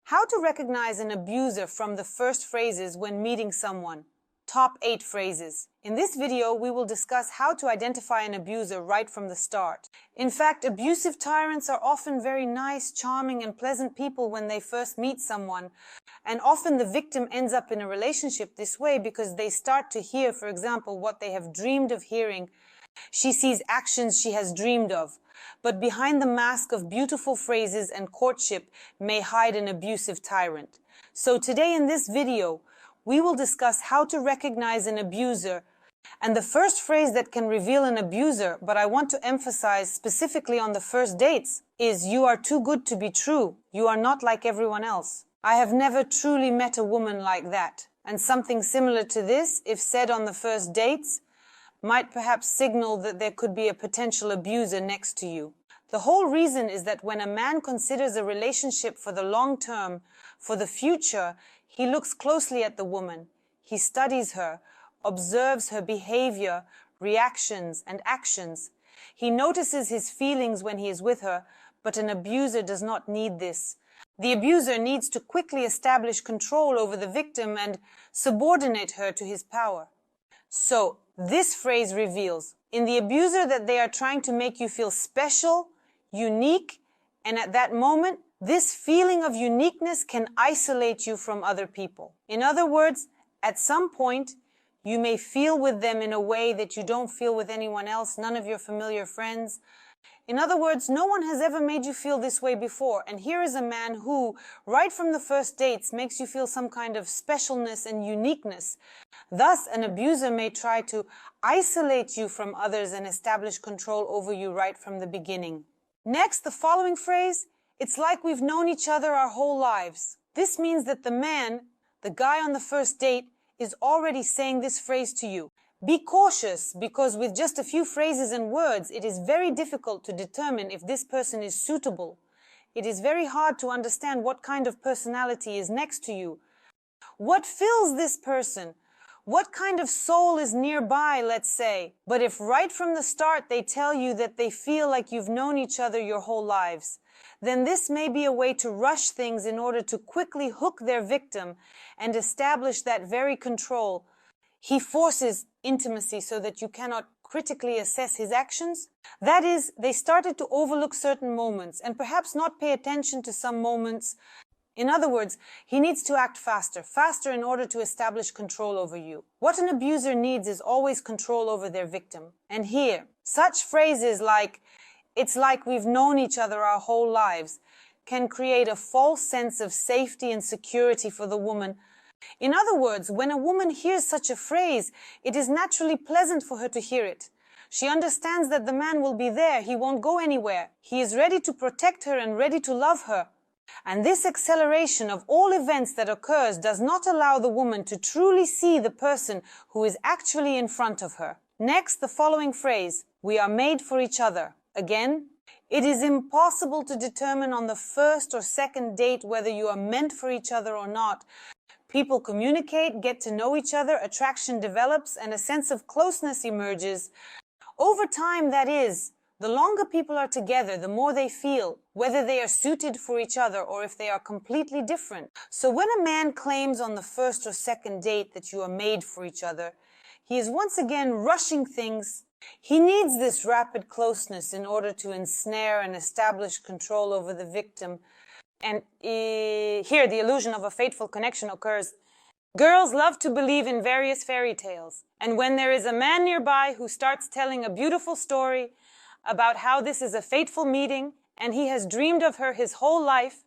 How to recognize an abuser from the first phrases when meeting someone. Top 8 phrases. In this video, we will discuss how to identify an abuser right from the start. In fact, abusive tyrants are often very nice, charming, and pleasant people when they first meet someone. And often the victim ends up in a relationship this way because they start to hear, for example, what they have dreamed of hearing. She sees actions she has dreamed of. But behind the mask of beautiful phrases and courtship may hide an abusive tyrant. So today in this video, we will discuss how to recognize an abuser. And the first phrase that can reveal an abuser, but I want to emphasize specifically on the first dates, is "You are too good to be true. You are not like everyone else." I have never truly met a woman like that. And something similar to this, if said on the first dates, might perhaps signal that there could be a potential abuser next to you. The whole reason is that when a man considers a relationship for the long term, for the future, he looks closely at the woman. He studies her, observes her behavior, reactions, and actions. He notices his feelings when he is with her, but an abuser does not need this. The abuser needs to quickly establish control over the victim and subordinate her to his power. So, this phrase reveals in the abuser that they are trying to make you feel special, unique, and at that moment, this feeling of uniqueness can isolate you from other people. In other words, at some point, you may feel with them in a way that you don't feel with anyone else, none of your familiar friends. In other words, no one has ever made you feel this way before. And here is a man who, right from the first dates, makes you feel some kind of specialness and uniqueness. Thus, an abuser may try to isolate you from others and establish control over you right from the beginning. Next, the following phrase, "It's like we've known each other our whole lives." This means that the man, the guy on the first date, is already saying this phrase to you. Be cautious, because with just a few phrases and words, it is very difficult to determine if this person is suitable. It is very hard to understand what kind of personality is next to you. What fills this person? What kind of soul is nearby, let's say? But if right from the start they tell you that they feel like you've known each other your whole lives, then this may be a way to rush things in order to quickly hook their victim and establish that very control. He forces intimacy so that you cannot critically assess his actions. That is, they started to overlook certain moments and perhaps not pay attention to some moments. In other words, he needs to act faster in order to establish control over you. What an abuser needs is always control over their victim. And here, such phrases like, "It's like we've known each other our whole lives," can create a false sense of safety and security for the woman. In other words, when a woman hears such a phrase, it is naturally pleasant for her to hear it. She understands that the man will be there, he won't go anywhere. He is ready to protect her and ready to love her. And this acceleration of all events that occurs does not allow the woman to truly see the person who is actually in front of her. Next, the following phrase, "We are made for each other." Again, it is impossible to determine on the first or second date whether you are meant for each other or not. People communicate, get to know each other, attraction develops, and a sense of closeness emerges. Over time, that is, the longer people are together, the more they feel, whether they are suited for each other or if they are completely different. So when a man claims on the first or second date that you are made for each other, he is once again rushing things. He needs this rapid closeness in order to ensnare and establish control over the victim. And here the illusion of a fateful connection occurs. Girls love to believe in various fairy tales. And when there is a man nearby who starts telling a beautiful story about how this is a fateful meeting and he has dreamed of her his whole life,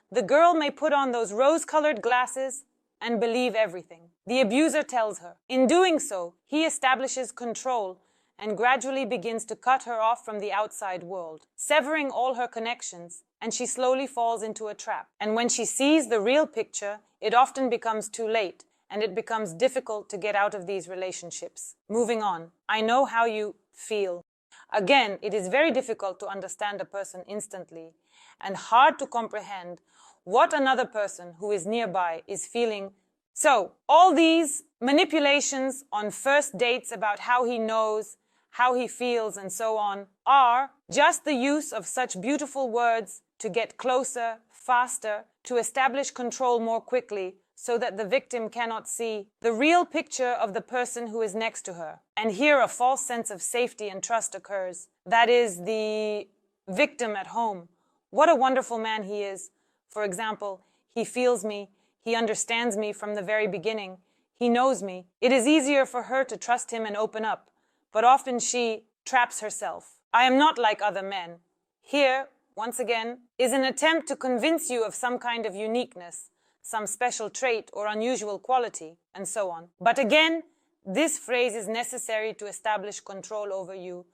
the girl may put on those rose-colored glasses and believe everything the abuser tells her. In doing so, he establishes control and gradually begins to cut her off from the outside world, severing all her connections, and she slowly falls into a trap. And when she sees the real picture, it often becomes too late, and it becomes difficult to get out of these relationships. Moving on, I know how you feel. Again, it is very difficult to understand a person instantly, and hard to comprehend what another person who is nearby is feeling. So, all these manipulations on first dates about how he knows, how he feels, and so on, are just the use of such beautiful words to get closer, faster, to establish control more quickly, so that the victim cannot see the real picture of the person who is next to her. And here a false sense of safety and trust occurs. That is the victim at home. What a wonderful man he is. For example, he feels me, he understands me from the very beginning, he knows me. It is easier for her to trust him and open up, but often she traps herself. I am not like other men. Here, once again, is an attempt to convince you of some kind of uniqueness, some special trait or unusual quality, and so on. But again, this phrase is necessary to establish control over you,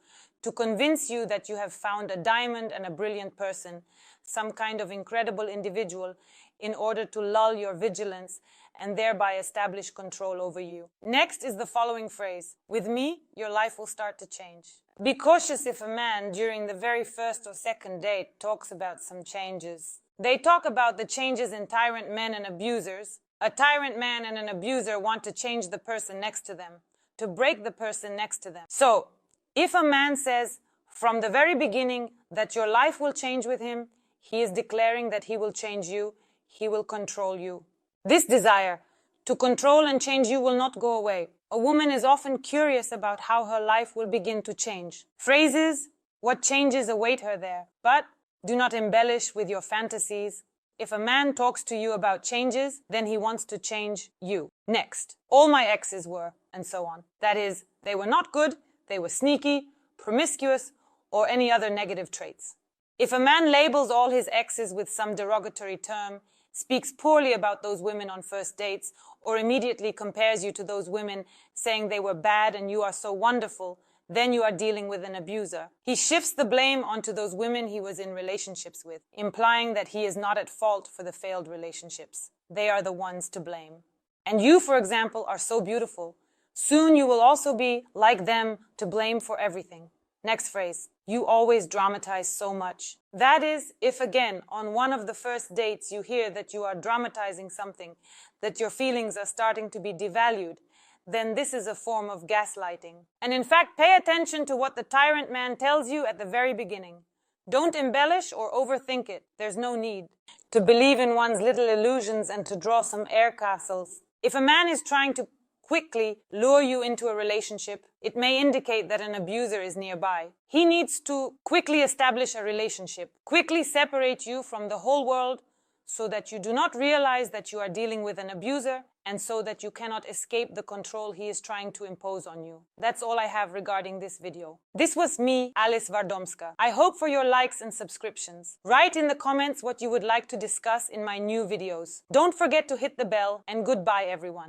to convince you that you have found a diamond and a brilliant person, some kind of incredible individual, in order to lull your vigilance and thereby establish control over you. Next is the following phrase: with me, your life will start to change. Be cautious if a man, during the very first or second date, talks about some changes. They talk about the changes in tyrant men and abusers. A tyrant man and an abuser want to change the person next to them, to break the person next to them. So, if a man says from the very beginning that your life will change with him, he is declaring that he will change you, he will control you. This desire to control and change you will not go away. A woman is often curious about how her life will begin to change. Phrases, what changes await her there. But do not embellish with your fantasies. If a man talks to you about changes, then he wants to change you. Next, all my exes were, and so on. That is, they were not good, they were sneaky, promiscuous, or any other negative traits. If a man labels all his exes with some derogatory term, speaks poorly about those women on first dates, or immediately compares you to those women, saying they were bad and you are so wonderful, then you are dealing with an abuser. He shifts the blame onto those women he was in relationships with, implying that he is not at fault for the failed relationships. They are the ones to blame. And you, for example, are so beautiful. Soon you will also be, like them, to blame for everything. Next phrase: you always dramatize so much. That is, if again, on one of the first dates you hear that you are dramatizing something, that your feelings are starting to be devalued, then this is a form of gaslighting. And in fact, pay attention to what the tyrant man tells you at the very beginning. Don't embellish or overthink it. There's no need to believe in one's little illusions and to draw some air castles. If a man is trying to quickly lure you into a relationship, it may indicate that an abuser is nearby. He needs to quickly establish a relationship, quickly separate you from the whole world so that you do not realize that you are dealing with an abuser and so that you cannot escape the control he is trying to impose on you. That's all I have regarding this video. This was me, Alice Wardomska. I hope for your likes and subscriptions. Write in the comments what you would like to discuss in my new videos. Don't forget to hit the bell, and goodbye everyone.